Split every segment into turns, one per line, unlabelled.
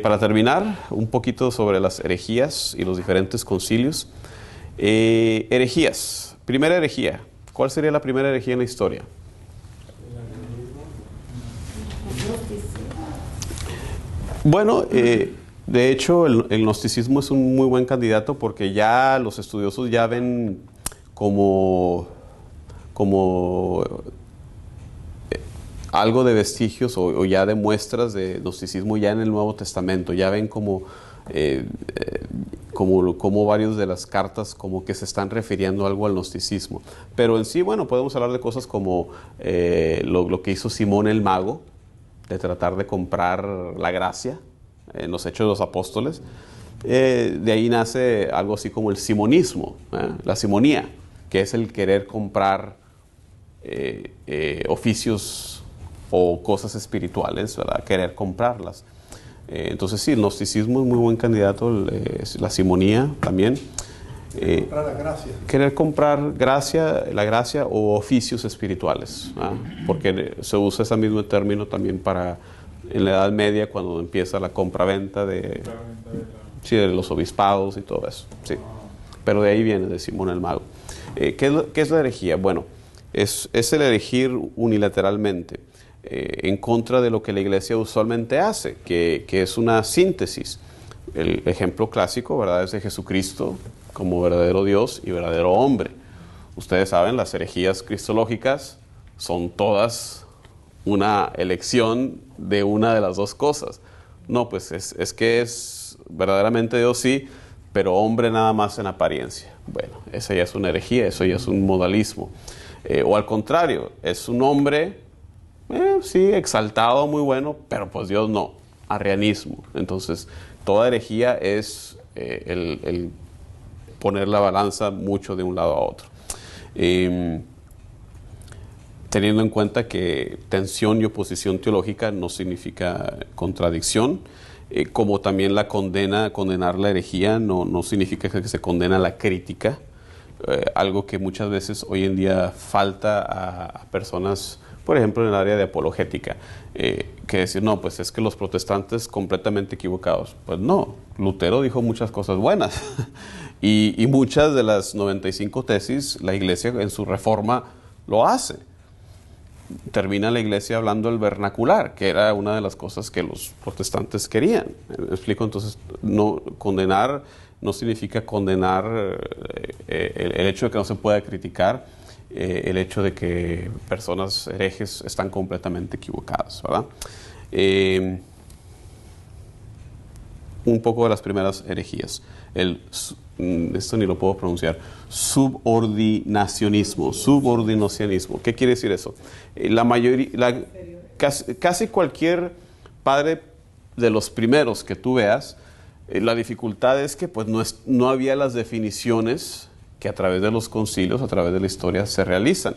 Para terminar, un poquito sobre las herejías y los diferentes concilios. Herejías. Primera herejía. ¿Cuál sería la primera herejía en la historia? Bueno, de hecho, el gnosticismo es un muy buen candidato porque ya los estudiosos ya ven como algo de vestigios o ya de muestras de gnosticismo ya en el Nuevo Testamento. Ya ven como varios de las cartas como que se están refiriendo algo al gnosticismo. Pero en sí, bueno, podemos hablar de cosas como lo que hizo Simón el Mago, de tratar de comprar la gracia en los Hechos de los Apóstoles. De ahí nace algo así como el simonismo, la simonía, que es el querer comprar oficios o cosas espirituales, ¿verdad? Querer comprarlas. Entonces sí, el gnosticismo es muy buen candidato, la simonía también.
Comprar la gracia.
Querer comprar la gracia o oficios espirituales, porque se usa ese mismo término también en la Edad Media, cuando empieza la compraventa de los obispados y todo eso. Sí. Pero de ahí viene, de Simón el Mago. ¿Qué es la herejía? Bueno, es el elegir unilateralmente en contra de lo que la Iglesia usualmente hace, que es una síntesis. El ejemplo clásico, ¿verdad?, es de Jesucristo como verdadero Dios y verdadero hombre. Ustedes saben, las herejías cristológicas son todas una elección de una de las dos cosas. No, pues es que es verdaderamente Dios, sí, pero hombre nada más en apariencia. Bueno, esa ya es una herejía, eso ya es un modalismo. O al contrario, es un hombre, sí, exaltado, muy bueno, pero pues Dios no, arrianismo. Entonces, toda herejía es el poner la balanza mucho de un lado a otro. Teniendo en cuenta que tensión y oposición teológica no significa contradicción, como también condenar la herejía no significa que se condena la crítica, algo que muchas veces hoy en día falta a personas, por ejemplo, en el área de apologética, que decir, no, pues es que los protestantes completamente equivocados. Pues no, Lutero dijo muchas cosas buenas y muchas de las 95 tesis, la Iglesia en su reforma lo hace. Termina la Iglesia hablando el vernacular, que era una de las cosas que los protestantes querían. ¿Me explico? Entonces, condenar no significa condenar el hecho de que no se pueda criticar, el hecho de que personas herejes están completamente equivocadas, ¿verdad? Un poco de las primeras herejías. Esto ni lo puedo pronunciar. Subordinacionismo. ¿Qué quiere decir eso? Casi cualquier padre de los primeros que tú veas, la dificultad es que pues, no había las definiciones que a través de los concilios, a través de la historia, se realizan.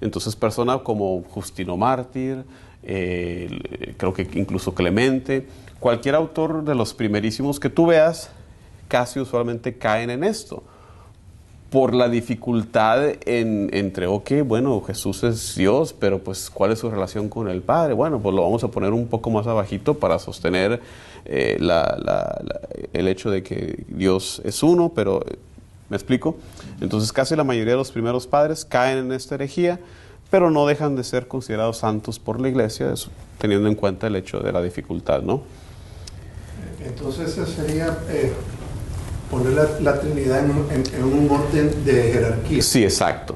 Entonces, personas como Justino Mártir, creo que incluso Clemente, cualquier autor de los primerísimos que tú veas, casi usualmente caen en esto, por la dificultad entre, bueno, Jesús es Dios, pero pues, ¿cuál es su relación con el Padre? Bueno, pues lo vamos a poner un poco más abajito para sostener el hecho de que Dios es uno, pero, ¿me explico? Entonces, casi la mayoría de los primeros padres caen en esta herejía, pero no dejan de ser considerados santos por la Iglesia, eso, teniendo en cuenta el hecho de la dificultad, ¿no?
Entonces, eso sería poner la Trinidad en un orden de jerarquía.
Sí, exacto.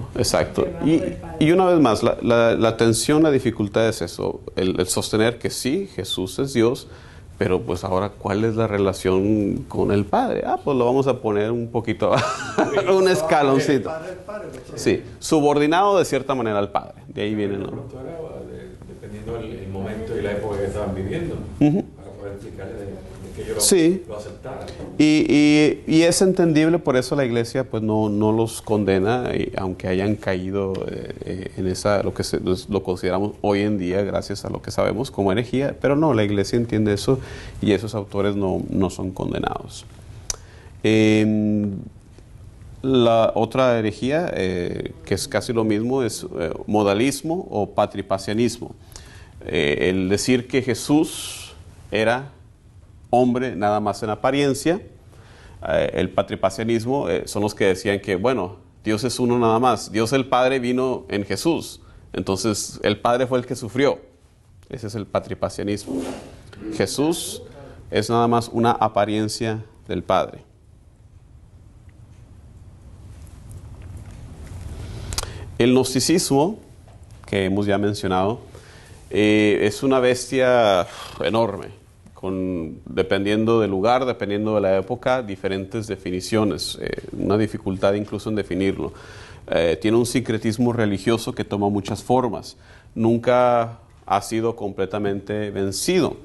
Y una vez más, la tensión, la dificultad es eso, el sostener que sí, Jesús es Dios, pero pues ahora, ¿cuál es la relación con el Padre? Pues lo vamos a poner un poquito, un escaloncito. Sí, subordinado de cierta manera al Padre. De ahí viene, ¿no?
Dependiendo del momento y la época que estaban viviendo, para poder explicarle de que ellos lo aceptaran.
Y es entendible, por eso la Iglesia pues no los condena, aunque hayan caído en lo consideramos hoy en día, gracias a lo que sabemos, como herejía, pero no, la Iglesia entiende eso y esos autores no son condenados. La otra herejía, que es casi lo mismo, es modalismo o patripacianismo. El decir que Jesús era hombre nada más en apariencia. El patripacianismo son los que decían que, bueno, Dios es uno nada más. Dios el Padre vino en Jesús. Entonces, el Padre fue el que sufrió. Ese es el patripacianismo. Jesús es nada más una apariencia del Padre. El gnosticismo, que hemos ya mencionado, es una bestia enorme, dependiendo del lugar, dependiendo de la época, diferentes definiciones, una dificultad incluso en definirlo. Tiene un sincretismo religioso que toma muchas formas, nunca ha sido completamente vencido.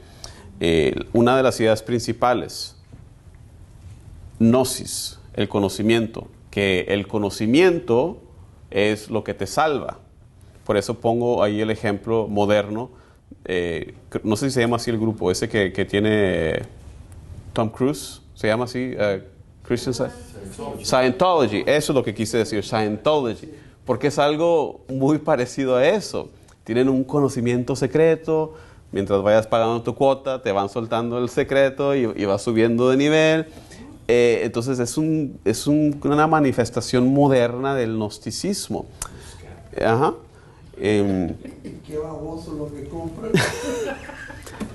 Una de las ideas principales, gnosis, el conocimiento, que el conocimiento es lo que te salva. Por eso pongo ahí el ejemplo moderno. No sé si se llama así el grupo, ese que tiene Tom Cruise, se llama así, Christian Scientology. Eso es lo que quise decir, Scientology, porque es algo muy parecido a eso. Tienen un conocimiento secreto, mientras vayas pagando tu cuota, te van soltando el secreto y vas subiendo de nivel. Entonces es una manifestación moderna del gnosticismo. Ajá.
Qué baboso lo que compran.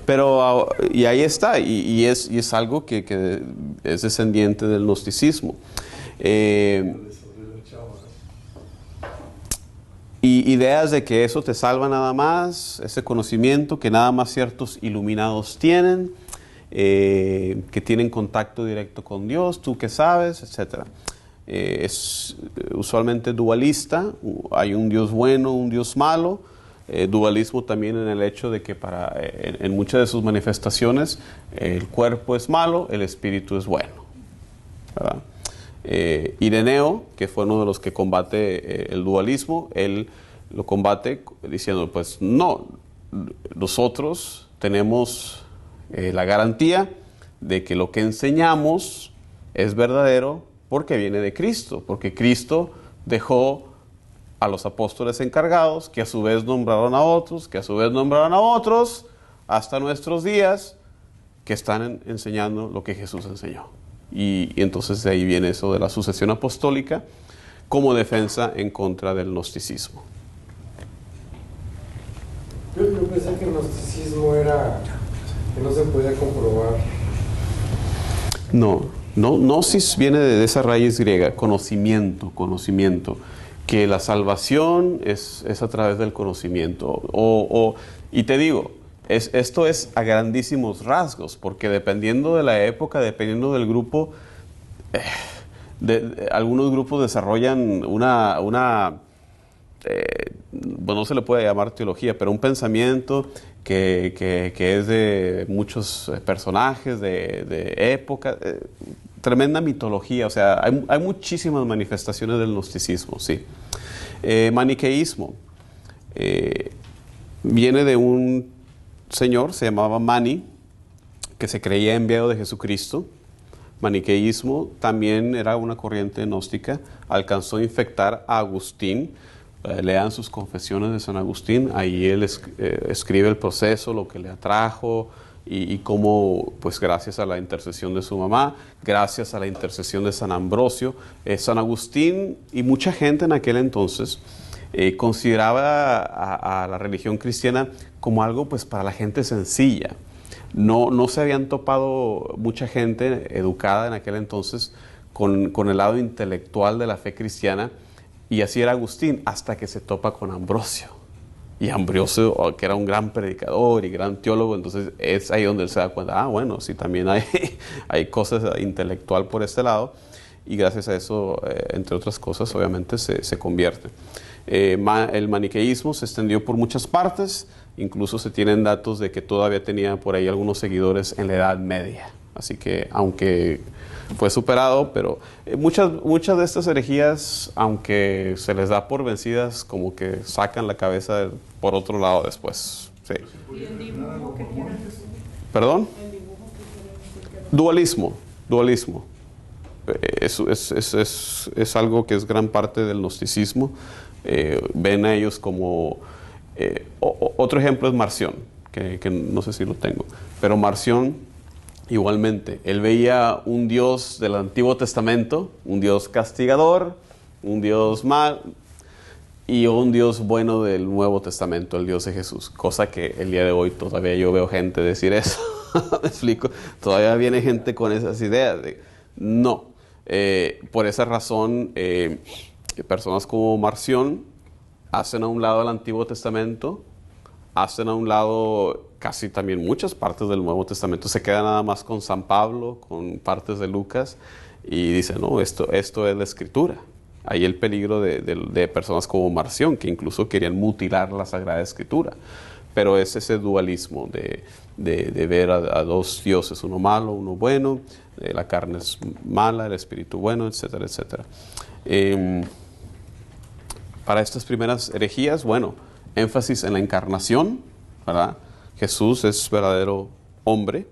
Pero, y ahí está, y es algo que es descendiente del gnosticismo. Y ideas de que eso te salva nada más, ese conocimiento que nada más ciertos iluminados tienen, que tienen contacto directo con Dios, tú que sabes, etc. Es usualmente dualista, hay un Dios bueno, un Dios malo. Dualismo también en el hecho de que en muchas de sus manifestaciones el cuerpo es malo, el espíritu es bueno, ¿verdad? Ireneo, que fue uno de los que combate el dualismo, él lo combate diciendo, pues no, nosotros tenemos la garantía de que lo que enseñamos es verdadero porque viene de Cristo, porque Cristo dejó a los apóstoles encargados, que a su vez nombraron a otros, que a su vez nombraron a otros, hasta nuestros días, que están enseñando lo que Jesús enseñó. Y entonces de ahí viene eso de la sucesión apostólica como defensa en contra del gnosticismo.
Yo pensé que el gnosticismo era que no se podía comprobar.
No, gnosis viene de esa raíz griega, conocimiento, que la salvación es a través del conocimiento. Y te digo, esto es a grandísimos rasgos, porque dependiendo de la época, dependiendo del grupo, algunos grupos desarrollan bueno, no se le puede llamar teología, pero un pensamiento que es de muchos personajes, de época, tremenda mitología. O sea, hay muchísimas manifestaciones del gnosticismo, sí. Maniqueísmo. Viene de un señor, se llamaba Mani, que se creía enviado de Jesucristo. Maniqueísmo también era una corriente gnóstica, alcanzó a infectar a Agustín. Lean sus confesiones de San Agustín, ahí él escribe el proceso, lo que le atrajo y cómo, pues gracias a la intercesión de su mamá, gracias a la intercesión de San Ambrosio, San Agustín y mucha gente en aquel entonces consideraba a la religión cristiana como algo pues para la gente sencilla. No se habían topado mucha gente educada en aquel entonces con el lado intelectual de la fe cristiana. Y así era Agustín, hasta que se topa con Ambrosio. Y Ambrosio, que era un gran predicador y gran teólogo, entonces es ahí donde él se da cuenta, bueno, sí, también hay cosas intelectual por este lado. Y gracias a eso, entre otras cosas, obviamente se convierte. El maniqueísmo se extendió por muchas partes, incluso se tienen datos de que todavía tenía por ahí algunos seguidores en la Edad Media. Así que, aunque fue superado, pero muchas de estas herejías, aunque se les da por vencidas, como que sacan la cabeza por otro lado después. Sí.
¿Y el dibujo que quieres decir?
¿Perdón?
El dibujo que quieres decir.
Dualismo. Es algo que es gran parte del gnosticismo. Ven a ellos como... otro ejemplo es Marción, que no sé si lo tengo, pero Marción igualmente, él veía un Dios del Antiguo Testamento, un Dios castigador, un Dios mal y un Dios bueno del Nuevo Testamento, el Dios de Jesús. Cosa que el día de hoy todavía yo veo gente decir eso. ¿Me explico? Todavía viene gente con esas ideas de no. Por esa razón, personas como Marción hacen a un lado el Antiguo Testamento, hacen a un lado casi también muchas partes del Nuevo Testamento, se queda nada más con San Pablo, con partes de Lucas, y dicen, no, esto es la Escritura. Hay el peligro de personas como Marción, que incluso querían mutilar la Sagrada Escritura. Pero es ese dualismo de ver a dos dioses, uno malo, uno bueno, la carne es mala, el espíritu bueno, etcétera, etcétera. Para estas primeras herejías, bueno, énfasis en la encarnación, ¿verdad? Jesús es verdadero hombre.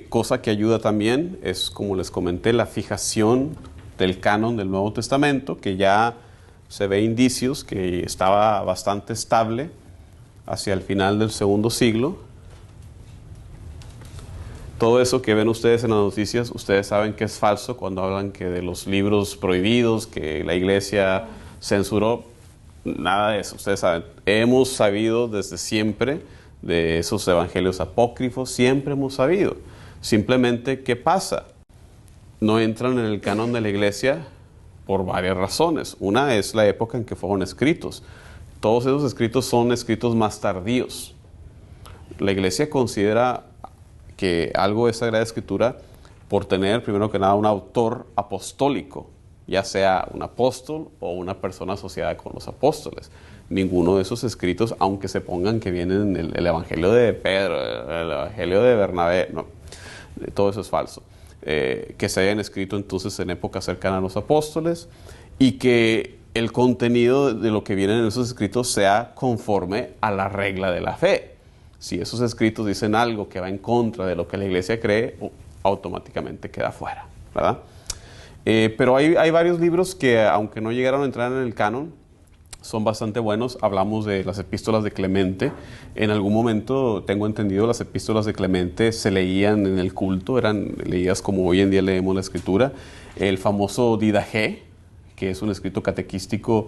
Cosa que ayuda también es, como les comenté, la fijación del canon del Nuevo Testamento, que ya se ve indicios que estaba bastante estable hacia el final del segundo siglo. Todo eso que ven ustedes en las noticias, ustedes saben que es falso cuando hablan que de los libros prohibidos, que la iglesia censuró. Nada de eso, ustedes saben. Hemos sabido desde siempre de esos evangelios apócrifos, siempre hemos sabido. Simplemente, ¿qué pasa? No entran en el canon de la iglesia por varias razones. Una es la época en que fueron escritos. Todos esos escritos son escritos más tardíos. La iglesia considera que algo es Sagrada Escritura por tener, primero que nada, un autor apostólico, ya sea un apóstol o una persona asociada con los apóstoles. Ninguno de esos escritos, aunque se pongan que vienen en el Evangelio de Pedro, el Evangelio de Bernabé, no, todo eso es falso. Que se hayan escrito entonces en época cercana a los apóstoles y que el contenido de lo que viene en esos escritos sea conforme a la regla de la fe. Si esos escritos dicen algo que va en contra de lo que la iglesia cree, automáticamente queda fuera, ¿verdad? Pero hay varios libros que, aunque no llegaron a entrar en el canon, son bastante buenos. Hablamos de las epístolas de Clemente. En algún momento, tengo entendido, las epístolas de Clemente se leían en el culto, eran leídas como hoy en día leemos la Escritura. El famoso Didaché, que es un escrito catequístico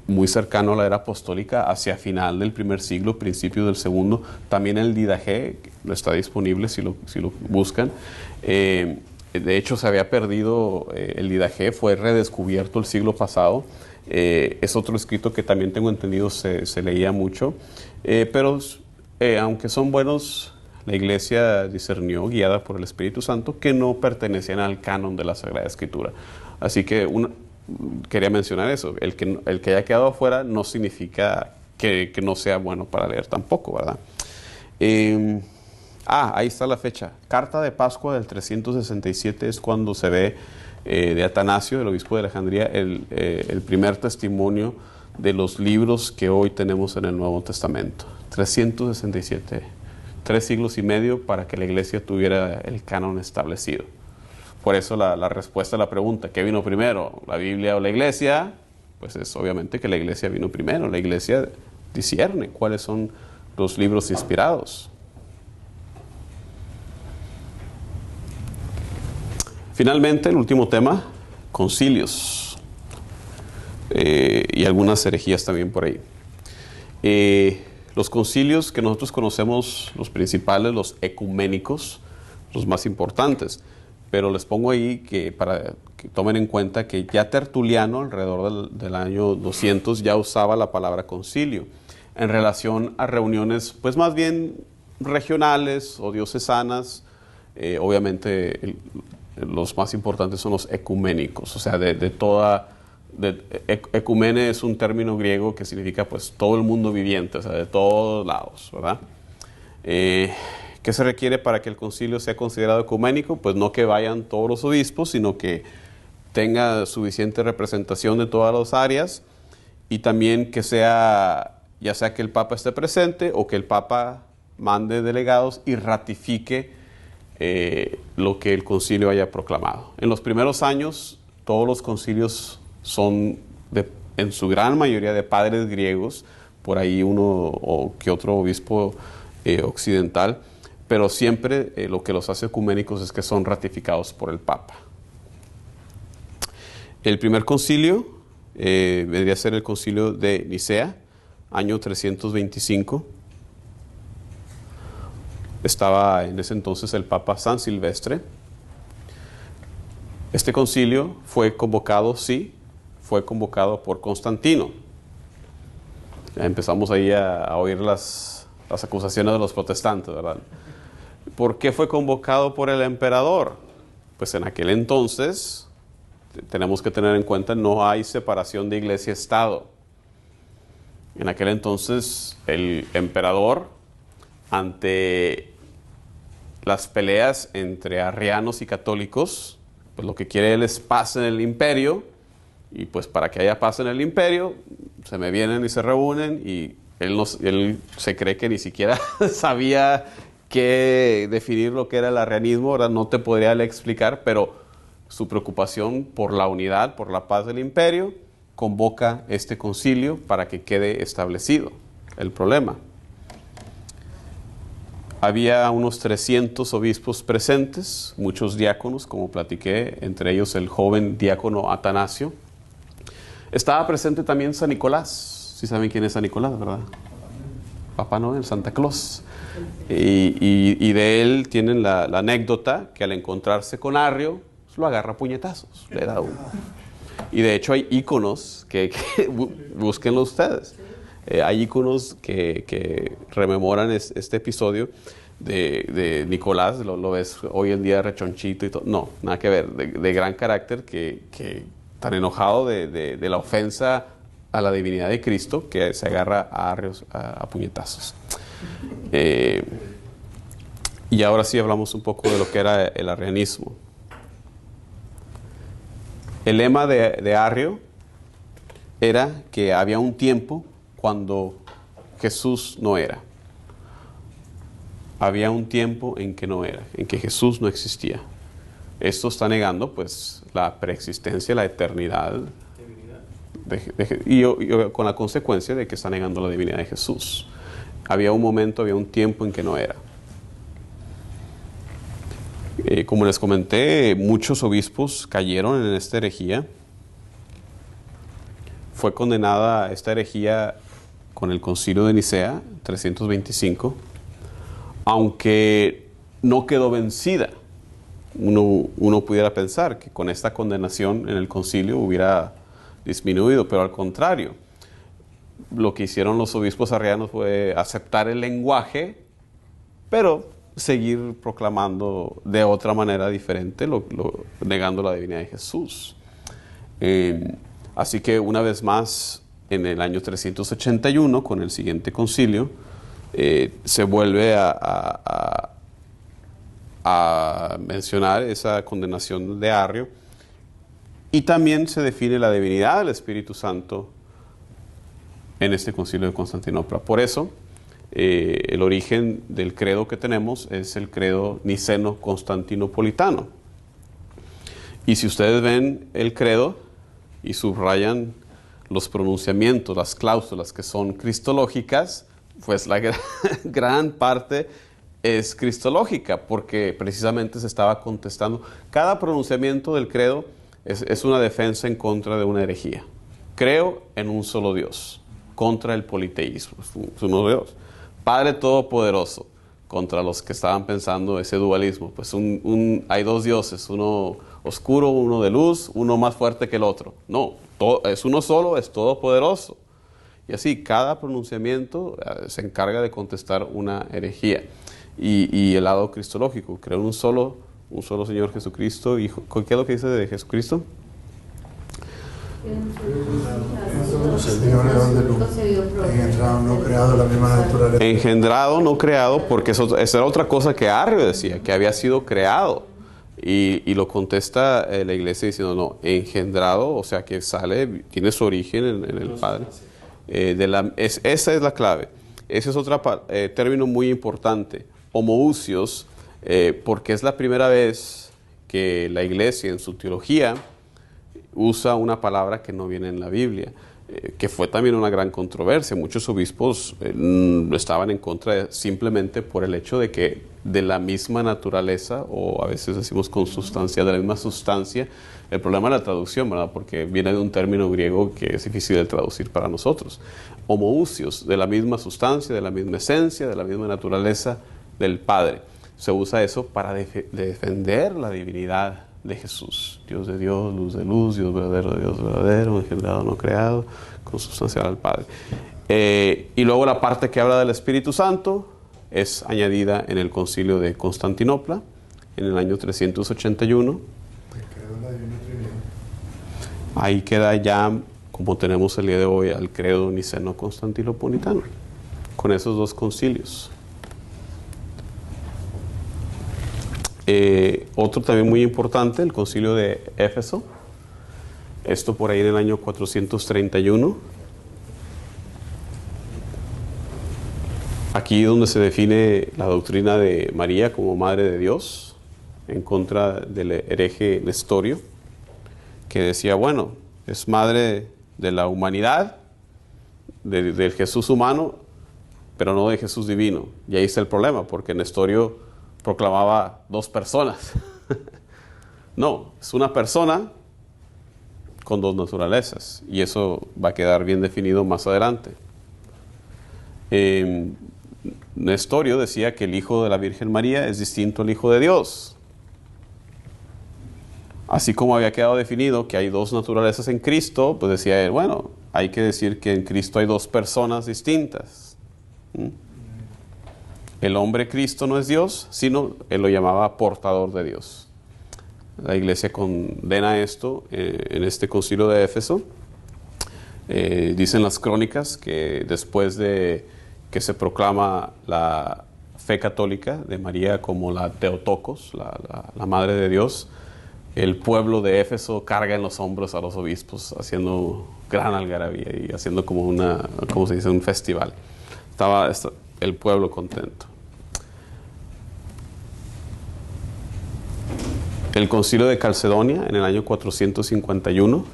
muy cercano a la era apostólica, hacia final del primer siglo, principio del segundo. También el Didaché está disponible si lo buscan. De hecho, se había perdido el Didaché, fue redescubierto el siglo pasado. Es otro escrito que también tengo entendido se leía mucho, pero aunque son buenos, la iglesia discernió, guiada por el Espíritu Santo, que no pertenecían al canon de la Sagrada Escritura. Así que quería mencionar eso, el que haya quedado afuera no significa que no sea bueno para leer tampoco, ¿verdad? Ahí está la fecha, Carta de Pascua del 367 es cuando se ve de Atanasio, el obispo de Alejandría, el primer testimonio de los libros que hoy tenemos en el Nuevo Testamento. 367, 3 siglos y medio para que la iglesia tuviera el canon establecido. Por eso la respuesta a la pregunta, ¿qué vino primero, la Biblia o la iglesia? Pues es obviamente que la iglesia vino primero. La iglesia discierne cuáles son los libros inspirados. Finalmente, el último tema, concilios y algunas herejías también por ahí. Los concilios que nosotros conocemos, los principales, los ecuménicos, los más importantes, pero les pongo ahí que para que tomen en cuenta que ya Tertuliano, alrededor del año 200, ya usaba la palabra concilio en relación a reuniones, pues más bien regionales o diocesanas, obviamente los más importantes son los ecuménicos, o sea, ecumene es un término griego que significa pues todo el mundo viviente, o sea, de todos lados, ¿verdad? ¿Qué se requiere para que el concilio sea considerado ecuménico? Pues no que vayan todos los obispos, sino que tenga suficiente representación de todas las áreas y también que sea, ya sea que el Papa esté presente o que el Papa mande delegados y ratifique lo que el concilio haya proclamado. En los primeros años, todos los concilios son, en su gran mayoría, de padres griegos, por ahí uno o que otro obispo occidental, pero siempre lo que los hace ecuménicos es que son ratificados por el Papa. El primer concilio vendría a ser el concilio de Nicea, año 325. Estaba en ese entonces el Papa San Silvestre. Este concilio fue convocado por Constantino. Ya empezamos ahí a oír las acusaciones de los protestantes, ¿verdad? ¿Por qué fue convocado por el emperador? Pues en aquel entonces, tenemos que tener en cuenta, no hay separación de iglesia-estado. En aquel entonces, el emperador, ante las peleas entre arrianos y católicos, pues lo que quiere él es paz en el imperio, y pues para que haya paz en el imperio, se me vienen y se reúnen, y él se cree que ni siquiera sabía qué definir lo que era el arrianismo, ahora no te podría explicar, pero su preocupación por la unidad, por la paz del imperio, convoca este concilio para que quede establecido el problema. Había unos 300 obispos presentes, muchos diáconos, como platiqué, entre ellos el joven diácono Atanasio. Estaba presente también San Nicolás. ¿Sí saben quién es San Nicolás, verdad? Papá Noel, Santa Claus. Y de él tienen la anécdota que al encontrarse con Arrio, lo agarra a puñetazos, le da uno. Y de hecho hay íconos que búsquenlo ustedes. Hay íconos que rememoran este episodio de Nicolás, lo ves hoy en día rechonchito y todo. No, nada que ver, de gran carácter, que tan enojado de la ofensa a la divinidad de Cristo, que se agarra a Arrios a puñetazos. Y ahora sí hablamos un poco de lo que era el arrianismo. El lema de Arrio era que había un tiempo cuando Jesús no era. Había un tiempo en que no era, en que Jesús no existía. Esto está negando pues la preexistencia, la eternidad, y con la consecuencia de que está negando la divinidad de Jesús. Había un momento, había un tiempo en que no era. Como les comenté, muchos obispos cayeron en esta herejía. Fue condenada esta herejía con el Concilio de Nicea, 325, aunque no quedó vencida. Uno pudiera pensar que con esta condenación en el concilio hubiera disminuido, pero al contrario, lo que hicieron los obispos arrianos fue aceptar el lenguaje, pero seguir proclamando de otra manera diferente, negando la divinidad de Jesús. Así que una vez más, en el año 381, con el siguiente concilio, se vuelve a mencionar esa condenación de Arrio, y también se define la divinidad del Espíritu Santo en este concilio de Constantinopla. Por eso, el origen del credo que tenemos es el credo niceno-constantinopolitano. Y si ustedes ven el credo y subrayan los pronunciamientos, las cláusulas que son cristológicas, pues la gran parte es cristológica, porque precisamente se estaba contestando. Cada pronunciamiento del credo es una defensa en contra de una herejía. Creo en un solo Dios, contra el politeísmo, es uno Dios. Padre Todopoderoso, contra los que estaban pensando ese dualismo. Pues hay dos dioses, uno oscuro, uno de luz, uno más fuerte que el otro. No, es uno solo, es todopoderoso. Y así, cada pronunciamiento se encarga de contestar una herejía. Y el lado cristológico, creo en un solo Señor Jesucristo. ¿Y qué es lo que dice de Jesucristo?
Engendrado, no creado, la misma naturaleza.
Engendrado, no creado, porque esa era otra cosa que Arrio decía, que había sido creado. Y lo contesta la iglesia diciendo, no, engendrado, o sea que tiene su origen en el Padre. Esa es la clave. Ese es otro término muy importante, homoousios, porque es la primera vez que la iglesia en su teología usa una palabra que no viene en la Biblia, que fue también una gran controversia. Muchos obispos estaban en contra simplemente por el hecho de que de la misma naturaleza, o a veces decimos consubstancia, de la misma sustancia. El problema es la traducción, ¿verdad? Porque viene de un término griego que es difícil de traducir para nosotros. Homoousios, de la misma sustancia, de la misma esencia, de la misma naturaleza del Padre. Se usa eso para defender la divinidad de Jesús. Dios de Dios, luz de luz, Dios verdadero, engendrado, no creado, consubstancial al Padre. Y luego la parte que habla del Espíritu Santo es añadida en el Concilio de Constantinopla, en el año 381. Ahí queda ya, como tenemos el día de hoy, al credo niceno-constantinopolitano, con esos dos concilios. Otro también muy importante, el Concilio de Éfeso, esto por ahí en el año 431. Aquí donde se define la doctrina de María como Madre de Dios, en contra del hereje Nestorio, que decía, bueno, es madre de la humanidad, del Jesús humano, pero no de Jesús divino. Y ahí está el problema, porque Nestorio proclamaba dos personas. No, es una persona con dos naturalezas, y eso va a quedar bien definido más adelante. Nestorio decía que el Hijo de la Virgen María es distinto al Hijo de Dios. Así como había quedado definido que hay dos naturalezas en Cristo, pues decía él, bueno, hay que decir que en Cristo hay dos personas distintas. El hombre Cristo no es Dios, sino él lo llamaba portador de Dios. La iglesia condena esto en este concilio de Éfeso. Dicen las crónicas que después de que se proclama la fe católica de María como la Theotokos, la Madre de Dios, el pueblo de Éfeso carga en los hombros a los obispos, haciendo gran algarabía y haciendo como ¿cómo se dice? Un festival. Estaba el pueblo contento. El Concilio de Calcedonia en el año 451.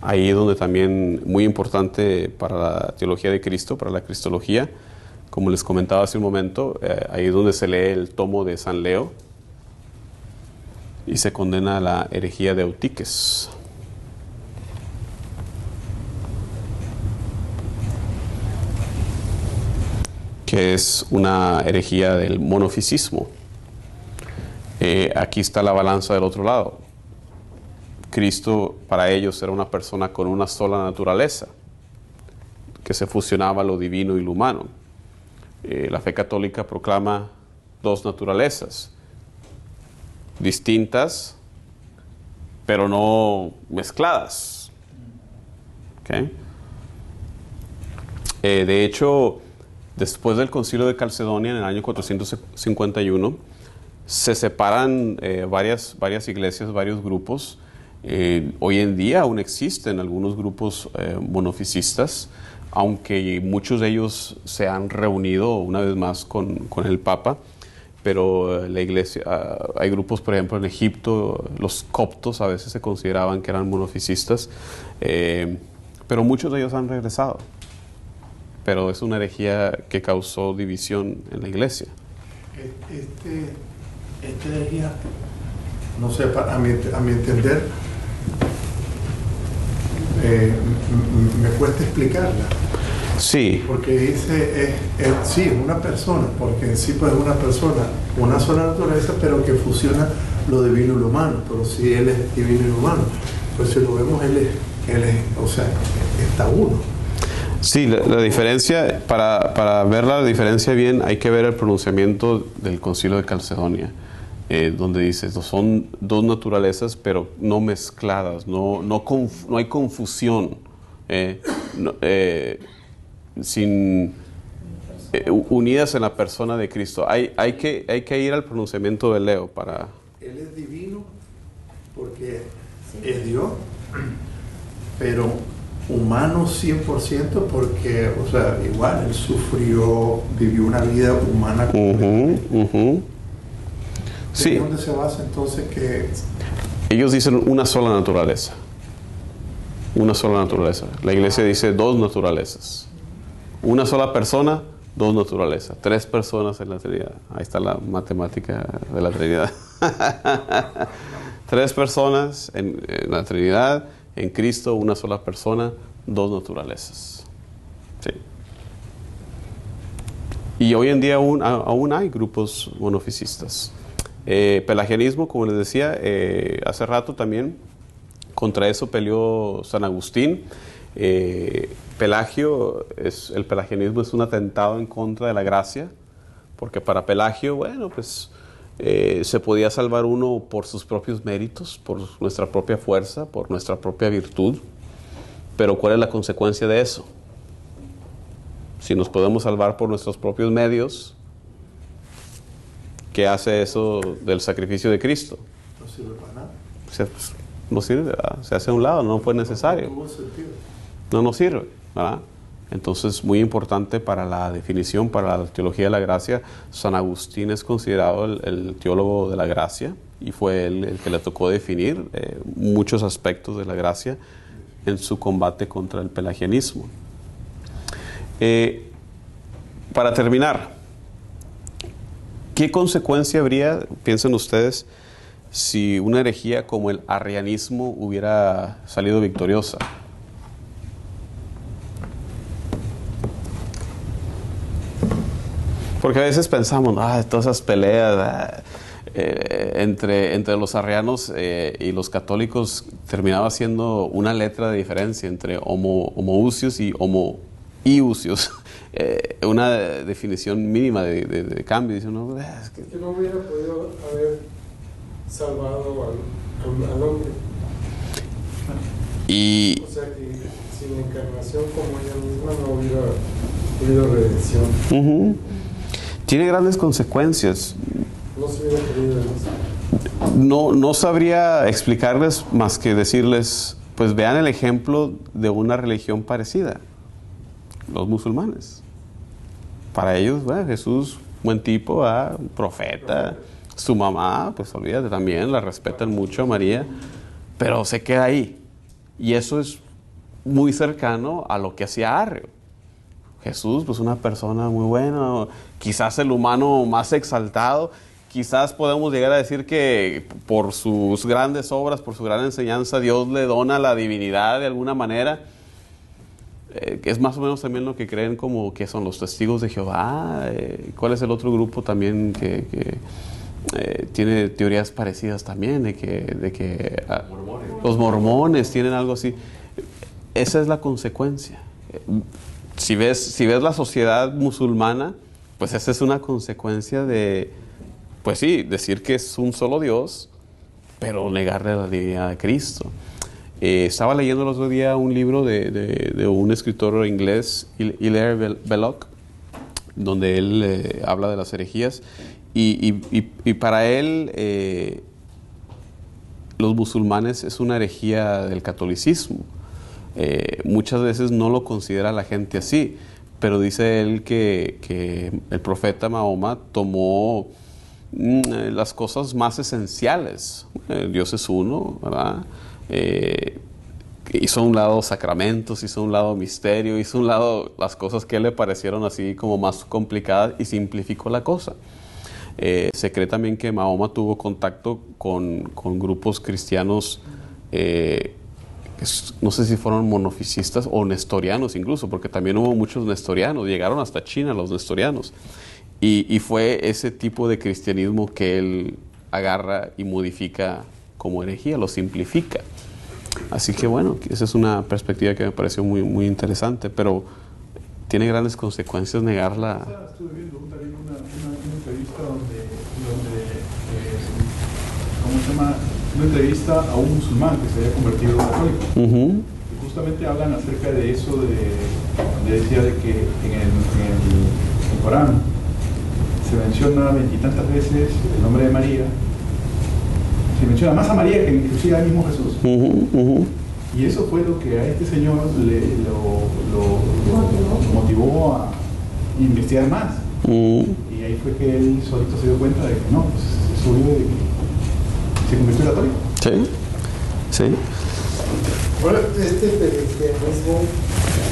Ahí donde también muy importante para la teología de Cristo, para la cristología, como les comentaba hace un momento, ahí es donde se lee el tomo de San Leo y se condena la herejía de Eutiques. Que es una herejía del monofisismo. Aquí está la balanza del otro lado. Cristo para ellos era una persona con una sola naturaleza, que se fusionaba lo divino y lo humano. La fe católica proclama dos naturalezas, distintas, pero no mezcladas. ¿Okay? De hecho, después del Concilio de Calcedonia, en el año 451, se separan varias iglesias, varios grupos. Hoy en día aún existen algunos grupos monofisistas, aunque muchos de ellos se han reunido una vez más con el Papa, pero la iglesia, hay grupos, por ejemplo, en Egipto, los coptos a veces se consideraban que eran monofisistas, pero muchos de ellos han regresado. Pero es una herejía que causó división en la iglesia.
Esta herejía, no sé, a mi entender, me cuesta explicarla.
Sí.
Porque dice, sí, es una persona, porque en sí pues es una persona, una sola naturaleza, pero que fusiona lo divino y lo humano. Pero si Él es divino y humano, pues si lo vemos, Él es, o sea, está uno.
Sí, la diferencia, para ver la diferencia bien, hay que ver el pronunciamiento del Concilio de Calcedonia, donde dice, son dos naturalezas, pero no mezcladas, no hay confusión, unidas en la persona de Cristo. Hay que ir al pronunciamiento de Leo para...
Él es divino porque es Dios, pero humano 100% porque, o sea, igual, Él sufrió, vivió una vida humana completa.
Sí.
¿De dónde se basa entonces que...?
Ellos dicen una sola naturaleza. Una sola naturaleza. La iglesia dice dos naturalezas. Una sola persona, dos naturalezas, 3 personas en la Trinidad. Ahí está la matemática de la Trinidad. 3 personas en la Trinidad, en Cristo, una sola persona, 2 naturalezas. Sí. Y hoy en día aún hay grupos monofisistas. Pelagianismo, como les decía, hace rato también, contra eso peleó San Agustín. El pelagianismo es un atentado en contra de la gracia, porque para Pelagio, bueno, pues se podía salvar uno por sus propios méritos, por nuestra propia fuerza, por nuestra propia virtud. Pero ¿cuál es la consecuencia de eso? Si nos podemos salvar por nuestros propios medios, ¿qué hace eso del sacrificio de Cristo?
No sirve para nada.
No sirve, ¿verdad? Se hace a un lado, no fue necesario. No nos sirve, ¿verdad? Entonces, muy importante para la definición, para la teología de la gracia, San Agustín es considerado el teólogo de la gracia y fue él el que le tocó definir muchos aspectos de la gracia en su combate contra el pelagianismo. Para terminar, ¿qué consecuencia habría, piensen ustedes, si una herejía como el arrianismo hubiera salido victoriosa? Porque a veces pensamos, todas esas peleas entre los arrianos y los católicos terminaba siendo una letra de diferencia entre homoousios y homoiousios. Una definición mínima de cambio. Dice uno,
es que no hubiera podido haber salvado al hombre.
Y,
o sea que sin la encarnación como ella misma no hubiera habido redención.
Tiene grandes consecuencias.
No se hubiera querido eso.
No sabría explicarles más que decirles, pues vean el ejemplo de una religión parecida, los musulmanes. Para ellos, Jesús, buen tipo, profeta, su mamá, pues olvídate también, la respetan mucho a María, pero se queda ahí. Y eso es muy cercano a lo que hacía Arrio. Jesús, pues una persona muy buena, quizás el humano más exaltado. Quizás podemos llegar a decir que por sus grandes obras, por su gran enseñanza, Dios le dona la divinidad de alguna manera. Que es más o menos también lo que creen como que son los testigos de Jehová. ¿Cuál es el otro grupo también que tiene teorías parecidas también? De que los mormones tienen algo así. Esa es la consecuencia. Si ves la sociedad musulmana, pues esa es una consecuencia de, pues sí, decir que es un solo Dios, pero negarle la divinidad de Cristo. Estaba leyendo el otro día un libro de un escritor inglés, Hilaire Belloc, donde él habla de las herejías, y para él los musulmanes es una herejía del catolicismo. Muchas veces no lo considera la gente así, pero dice él que el profeta Mahoma tomó las cosas más esenciales. Dios es uno, ¿verdad? Hizo a un lado sacramentos, hizo a un lado misterio, hizo a un lado las cosas que a él le parecieron así como más complicadas y simplificó la cosa. Se cree también que Mahoma tuvo contacto con grupos cristianos, no sé si fueron monofisistas o nestorianos incluso, porque también hubo muchos nestorianos, llegaron hasta China los nestorianos. Y fue ese tipo de cristianismo que él agarra y modifica como herejía, lo simplifica. Así que bueno, esa es una perspectiva que me pareció muy, muy interesante, pero tiene grandes consecuencias negarla.
Estuve viendo también una entrevista ¿cómo se llama? Una entrevista a un musulmán que se había convertido en católico. Y justamente hablan acerca de eso, donde decía de que en el Corán se menciona 20 y tantas veces el nombre de María. Se menciona más a María que inclusive al mismo Jesús. Y eso fue lo que a este señor lo motivó a investigar más. Y ahí fue que él solito se dio cuenta de que no, pues es obvio de que se convirtió en católico.
Sí, sí.
Bueno, este cristianismo,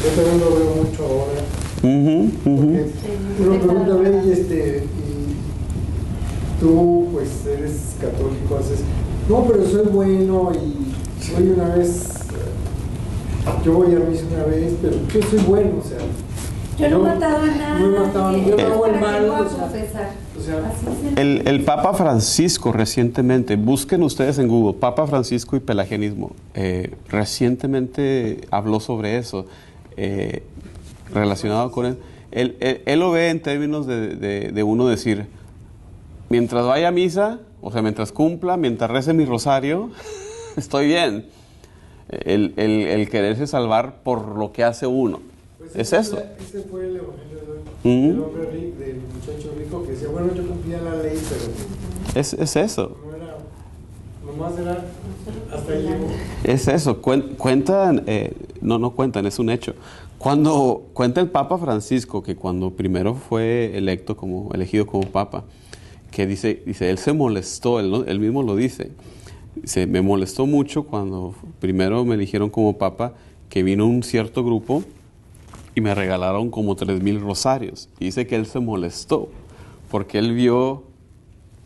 yo también lo veo mucho ahora
Ujú, ujú.
Porque uno pregunta, a ver, y tú pues eres católico, haces, no, pero soy bueno y voy una vez, yo voy a misa una vez, pero yo soy bueno, o sea.
Yo no he matado a nada.
No he matado a nadie, yo no hago el
¿Para qué
mal,
voy a
o sea,
confesar?
o sea,
Así es
El Papa Francisco recientemente, busquen ustedes en Google, Papa Francisco y pelagianismo, recientemente habló sobre eso, relacionado con él. Él lo ve en términos de uno decir, mientras vaya a misa, o sea, mientras cumpla, mientras rece mi rosario, estoy bien. El quererse salvar por lo que hace uno.
pues
Es eso.
Ese fue el evangelio de hoy,
Ujú.
del hombre rico, del muchacho rico que decía, bueno, yo cumplía la ley, pero
Es eso.
no era, nomás era, hasta ahí llegó.
Es eso, cuentan, no cuentan, es un hecho. Cuando cuenta el Papa Francisco que cuando primero fue elegido como Papa, que dice él se molestó, él mismo lo dice, me molestó mucho cuando primero me eligieron como Papa, que vino un cierto grupo y me regalaron como 3,000 rosarios. Y dice que él se molestó porque él vio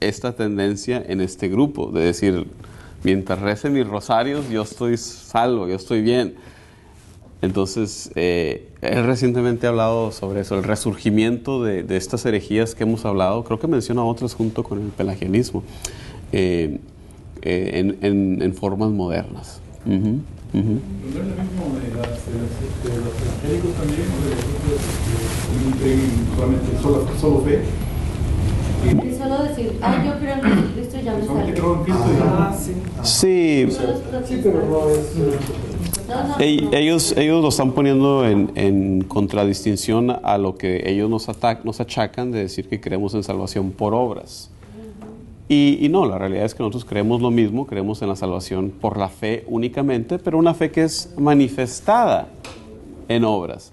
esta tendencia en este grupo, de decir, mientras rece mis rosarios, yo estoy salvo, yo estoy bien. Entonces, él recientemente ha hablado sobre eso, el resurgimiento de estas herejías que hemos hablado, creo que menciona otras junto con el pelagianismo, en formas modernas. Ujú, ujú.
¿No es lo mismo de los evangélicos también, o de los que creen solamente solo fe?
Es solo decir, yo creo en Jesucristo y ya me
Solamente
salvo.
creo en Cristo y ya.
Sí,
Sí, pero no es...
ellos lo están poniendo en contradistinción a lo que ellos nos achacan de decir que creemos en salvación por obras. Y no, la realidad es que nosotros creemos lo mismo, creemos en la salvación por la fe únicamente, pero una fe que es manifestada en obras.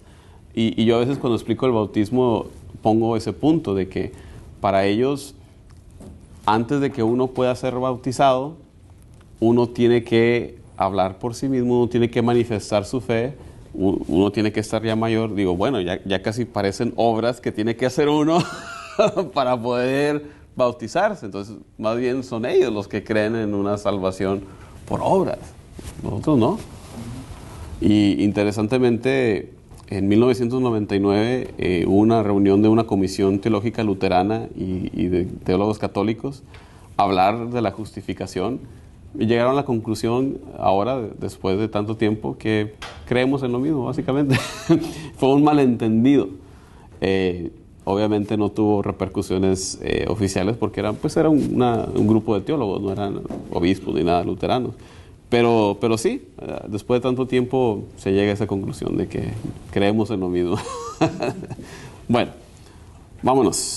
Y yo a veces cuando explico el bautismo pongo ese punto de que para ellos, antes de que uno pueda ser bautizado, uno tiene que hablar por sí mismo, uno tiene que manifestar su fe, uno tiene que estar ya mayor. Digo, bueno, ya casi parecen obras que tiene que hacer uno para poder bautizarse. Entonces, más bien son ellos los que creen en una salvación por obras. Nosotros no. Y interesantemente, en 1999 hubo una reunión de una comisión teológica luterana y de teólogos católicos a hablar de la justificación. Y llegaron a la conclusión, ahora, después de tanto tiempo, que creemos en lo mismo, básicamente. Fue un malentendido. Obviamente no tuvo repercusiones oficiales porque era un grupo de teólogos, no eran obispos ni nada luteranos. Pero sí, después de tanto tiempo se llega a esa conclusión de que creemos en lo mismo. Bueno, vámonos.